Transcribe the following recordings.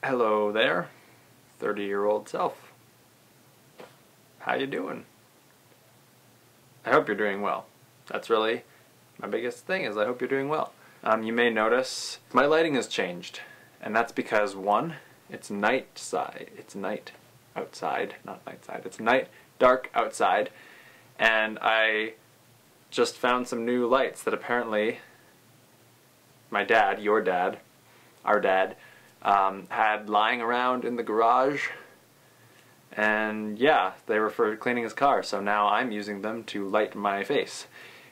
Hello there, 30-year-old self. How you doing? I hope you're doing well. That's really my biggest thing, is I hope you're doing well. You may notice my lighting has changed, and that's because, one, it's night outside, not night side. It's night, dark outside, and I just found some new lights that apparently my dad, your dad, our dad, had lying around in the garage, and yeah, they were for cleaning his car, so now I'm using them to light my face.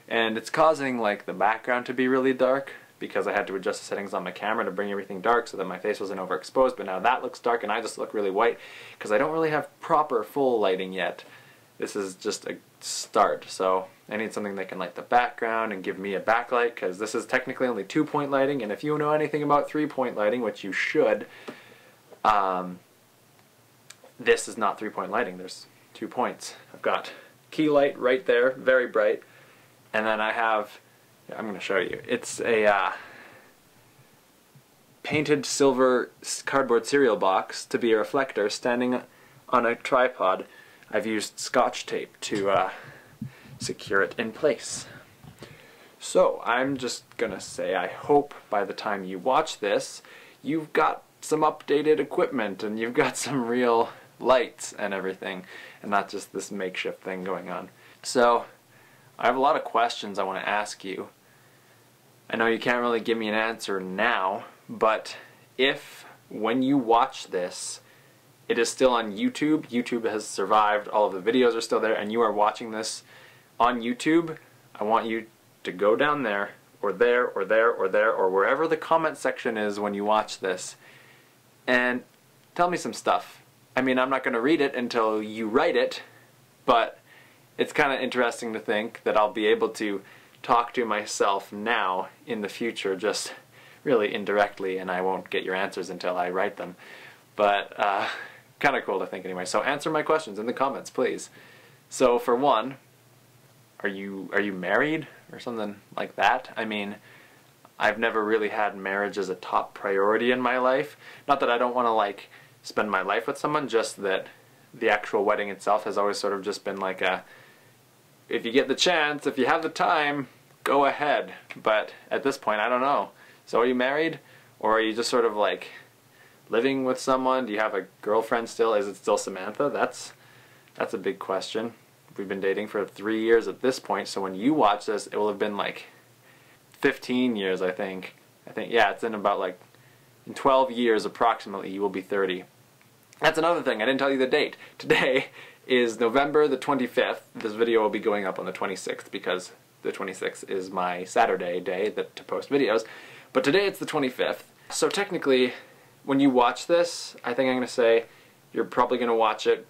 And it's causing like the background to be really dark, because I had to adjust the settings on my camera to bring everything dark so that my face wasn't overexposed, but now that looks dark and I just look really white, because I don't really have proper full lighting yet. This is just a start, so I need something that can light the background and give me a backlight, because this is technically only 2-point lighting, and if you know anything about 3-point lighting, which you should, this is not 3-point lighting. There's 2 points. I've got key light right there, very bright, and then I have, I'm going to show you, it's a painted silver cardboard cereal box to be a reflector standing on a tripod. I've used Scotch tape to secure it in place. So I'm just gonna say, I hope by the time you watch this, you've got some updated equipment and you've got some real lights and everything, and not just this makeshift thing going on. So I have a lot of questions I want to ask you. I know you can't really give me an answer now, but if, when you watch this, it is still on YouTube, YouTube has survived, all of the videos are still there, and you are watching this on YouTube, I want you to go down there, or there, or there, or there, or wherever the comment section is when you watch this, and tell me some stuff. I mean, I'm not going to read it until you write it, but it's kind of interesting to think that I'll be able to talk to myself now in the future, just really indirectly, and I won't get your answers until I write them. But kind of cool to think anyway. So answer my questions in the comments, please. So for one, are you married or something like that? I mean, I've never really had marriage as a top priority in my life. Not that I don't want to like spend my life with someone, just that the actual wedding itself has always sort of just been like a, if you get the chance, if you have the time, go ahead. But at this point, I don't know. So are you married, or are you just sort of like living with someone? Do you have a girlfriend still? Is it still Samantha? That's a big question. We've been dating for 3 years at this point, so when you watch this, it will have been like 15 years, I think. Yeah, it's in about like, in 12 years approximately, you will be 30. That's another thing, I didn't tell you the date. Today is November the 25th. This video will be going up on the 26th, because the 26th is my Saturday day to post videos. But today it's the 25th. So technically, when you watch this, I think I'm going to say you're probably going to watch it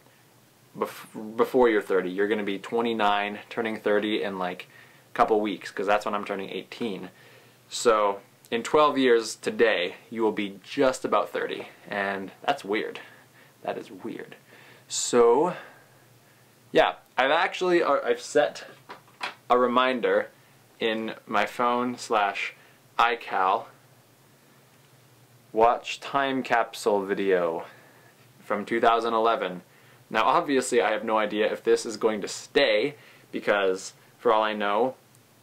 before you're 30. You're going to be 29, turning 30 in like a couple weeks, because that's when I'm turning 18. So in 12 years today, you will be just about 30, and that's weird. That is weird. So yeah, I've set a reminder in my phone / iCal. Watch time capsule video from 2011. Now obviously I have no idea if this is going to stay, because for all I know,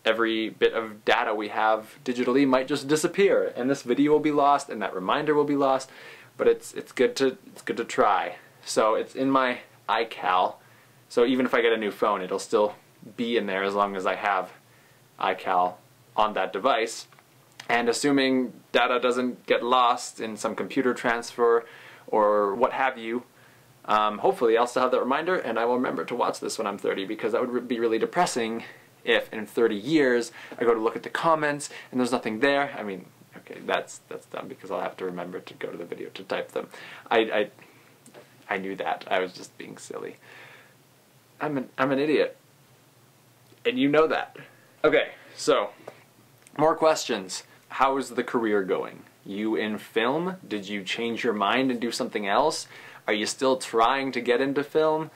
every bit of data we have digitally might just disappear, and this video will be lost and that reminder will be lost, but it's good to try. So it's in my iCal, so even if I get a new phone, it'll still be in there as long as I have iCal on that device. And assuming data doesn't get lost in some computer transfer or what have you, hopefully I'll still have that reminder and I will remember to watch this when I'm 30, because that would be really depressing if in 30 years I go to look at the comments and there's nothing there. I mean, okay, that's dumb, because I'll have to remember to go to the video to type them. I knew that. I was just being silly. I'm an idiot. And you know that. Okay, so more questions. How is the career going? You in film? Did you change your mind and do something else? Are you still trying to get into film?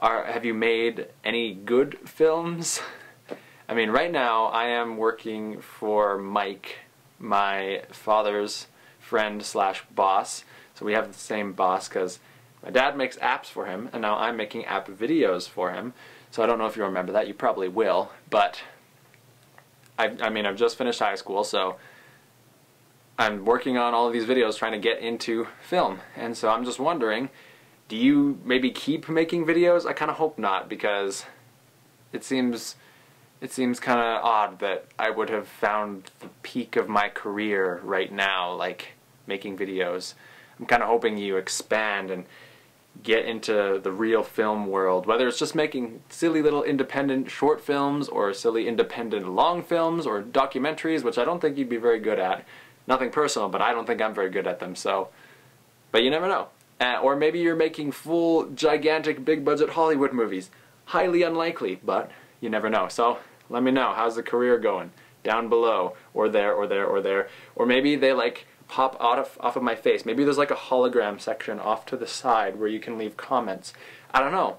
Have you made any good films? I mean, right now I am working for Mike, my father's friend slash boss. So we have the same boss because my dad makes apps for him, and now I'm making app videos for him. So I don't know if you remember that. You probably will. But I mean, I've just finished high school, so I'm working on all of these videos trying to get into film. And so I'm just wondering, do you maybe keep making videos? I kind of hope not, because it seems kind of odd that I would have found the peak of my career right now, like making videos. I'm kind of hoping you expand and get into the real film world, whether it's just making silly little independent short films or silly independent long films or documentaries, which I don't think you'd be very good at. Nothing personal, but I don't think I'm very good at them, so. But you never know. Or maybe you're making full, gigantic, big-budget Hollywood movies. Highly unlikely, but you never know. So let me know, how's the career going? Down below, or there, or there, or there. Or maybe they like pop off of my face. Maybe there's like a hologram section off to the side where you can leave comments. I don't know.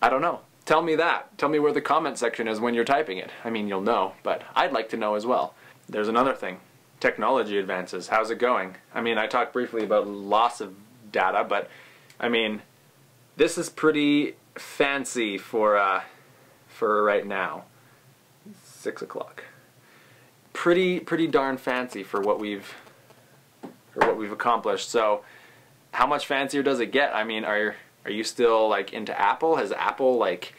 I don't know. Tell me that. Tell me where the comment section is when you're typing it. I mean, you'll know, but I'd like to know as well. There's another thing. Technology advances. How's it going? I mean, I talked briefly about loss of data, but I mean, this is pretty fancy for right now. 6 o'clock. Pretty darn fancy for what we've accomplished. So how much fancier does it get? I mean, are you still like into Apple? Has Apple like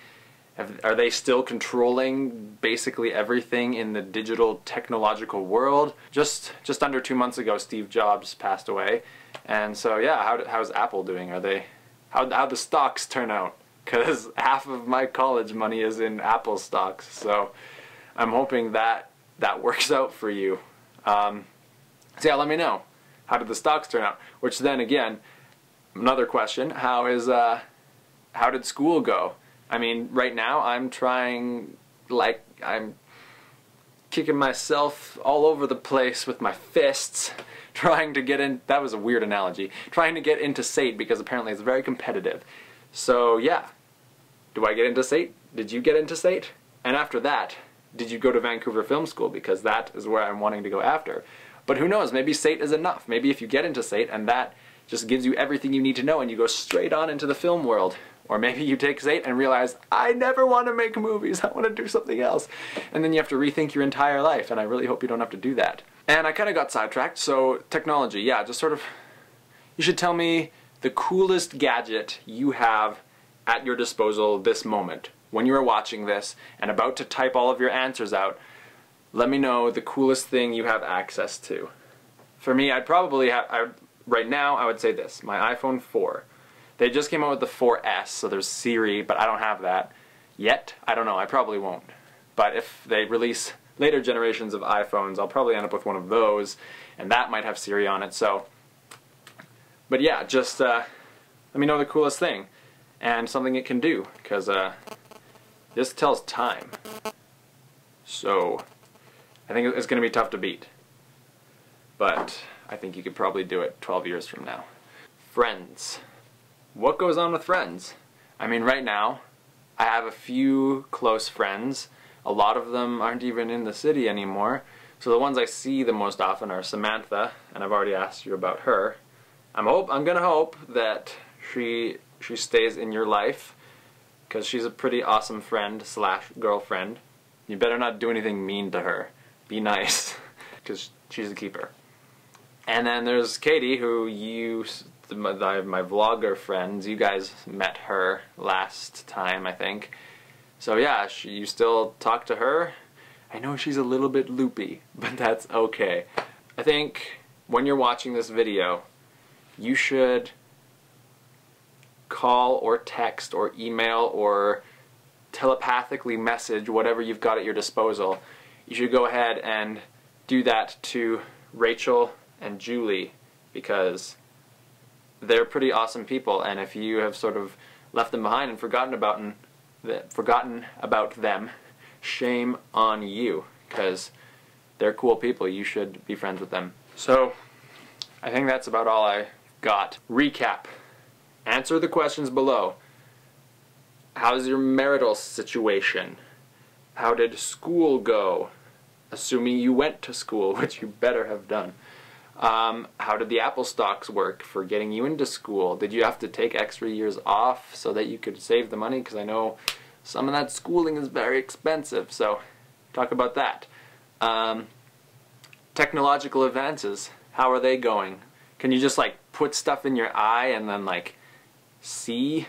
are they still controlling basically everything in the digital technological world? Just under 2 months ago, Steve Jobs passed away, and so yeah, how's Apple doing? How'd the stocks turn out? Because half of my college money is in Apple stocks, so I'm hoping that works out for you. So yeah, let me know. How did the stocks turn out? Which then again, another question, how did school go? I mean, right now I'm trying, like, I'm kicking myself all over the place with my fists, trying to get in, that was a weird analogy, trying to get into SATE because apparently it's very competitive. So yeah, do I get into SATE? Did you get into SATE? And after that, did you go to Vancouver Film School? Because that is where I'm wanting to go after. But who knows, maybe SATE is enough. Maybe if you get into SATE and that just gives you everything you need to know and you go straight on into the film world. Or maybe you take SATE and realize, I never want to make movies, I want to do something else. And then you have to rethink your entire life, and I really hope you don't have to do that. And I kind of got sidetracked, so technology, yeah, just sort of, you should tell me the coolest gadget you have at your disposal this moment. When you are watching this and about to type all of your answers out, let me know the coolest thing you have access to. For me, I'd probably have, right now, I would say this, my iPhone 4. They just came out with the 4S, so there's Siri, but I don't have that yet. I don't know, I probably won't. But if they release later generations of iPhones, I'll probably end up with one of those, and that might have Siri on it, so. But yeah, just let me know the coolest thing, and something it can do, because this tells time. So, I think it's going to be tough to beat. But I think you could probably do it 12 years from now. Friends. What goes on with friends? I mean, right now, I have a few close friends. A lot of them aren't even in the city anymore. So the ones I see the most often are Samantha, and I've already asked you about her. I'm gonna hope that she stays in your life, because she's a pretty awesome friend slash girlfriend. You better not do anything mean to her. Be nice, because she's a keeper. And then there's Katie, who my vlogger friends, you guys met her last time, I think. So yeah, you still talk to her. I know she's a little bit loopy, but that's okay. I think when you're watching this video, you should call or text or email or telepathically message whatever you've got at your disposal. You should go ahead and do that to Rachel and Julie, because they're pretty awesome people, and if you have sort of left them behind and forgotten about them, shame on you, because they're cool people. You should be friends with them. So I think that's about all I got. Recap. Answer the questions below. How's your marital situation? How did school go? Assuming you went to school, which you better have done. How did the Apple stocks work for getting you into school? Did you have to take extra years off so that you could save the money? Because I know some of that schooling is very expensive, so talk about that. Technological advances, how are they going? Can you just like put stuff in your eye and then like see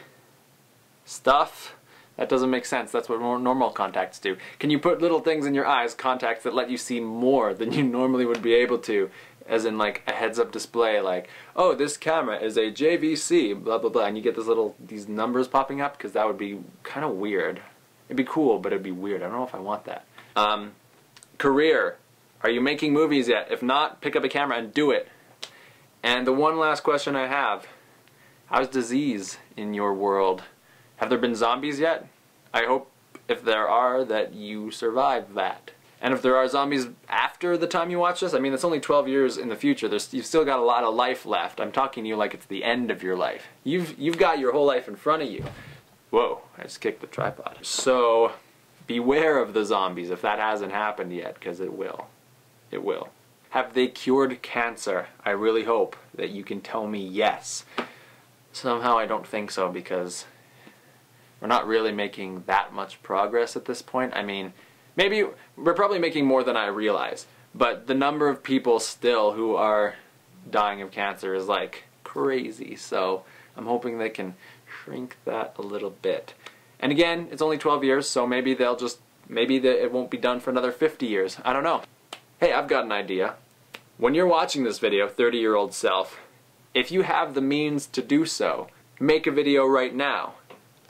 stuff? That doesn't make sense. That's what normal contacts do. Can you put little things in your eyes, contacts that let you see more than you normally would be able to? As in like a heads-up display, like, oh, this camera is a JVC, blah blah blah, and you get these numbers popping up, because that would be kind of weird. It'd be cool, but it'd be weird. I don't know if I want that. Career. Are you making movies yet? If not, pick up a camera and do it. And the one last question I have, how's disease in your world? Have there been zombies yet? I hope, if there are, that you survive that. And if there are zombies after the time you watch this, I mean, it's only 12 years in the future. You've still got a lot of life left. I'm talking to you like it's the end of your life. You've got your whole life in front of you. Whoa, I just kicked the tripod. So, beware of the zombies if that hasn't happened yet, because it will. It will. Have they cured cancer? I really hope that you can tell me yes. Somehow I don't think so, because we're not really making that much progress at this point. I mean, maybe we're probably making more than I realize, but the number of people still who are dying of cancer is like crazy, so I'm hoping they can shrink that a little bit. And again, it's only 12 years, so maybe it won't be done for another 50 years. I don't know. Hey, I've got an idea. When you're watching this video, 30-year-old self, if you have the means to do so, make a video right now.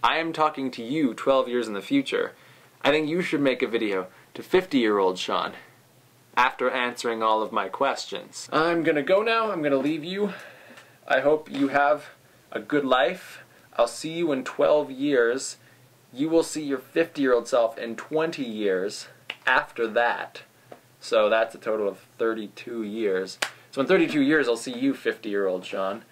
I am talking to you 12 years in the future. I think you should make a video to 50-year-old Shawn after answering all of my questions. I'm gonna go now. I'm gonna leave you. I hope you have a good life. I'll see you in 12 years. You will see your 50-year-old self in 20 years after that. So that's a total of 32 years. So in 32 years, I'll see you, 50-year-old Shawn,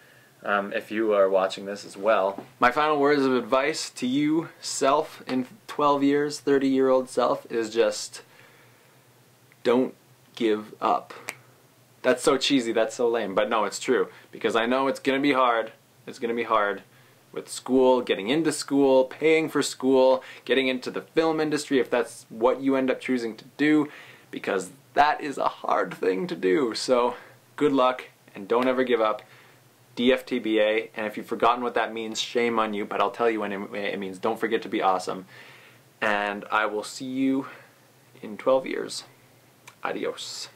if you are watching this as well. My final words of advice to you, self, in 12 years, 30-year-old self, is just don't give up. That's so cheesy, that's so lame, but no, it's true. Because I know it's going to be hard. It's going to be hard with school, getting into school, paying for school, getting into the film industry if that's what you end up choosing to do, because that is a hard thing to do. So good luck, and don't ever give up. DFTBA, and if you've forgotten what that means, shame on you, but I'll tell you anyway. It means don't forget to be awesome. And I will see you in 12 years. Adios.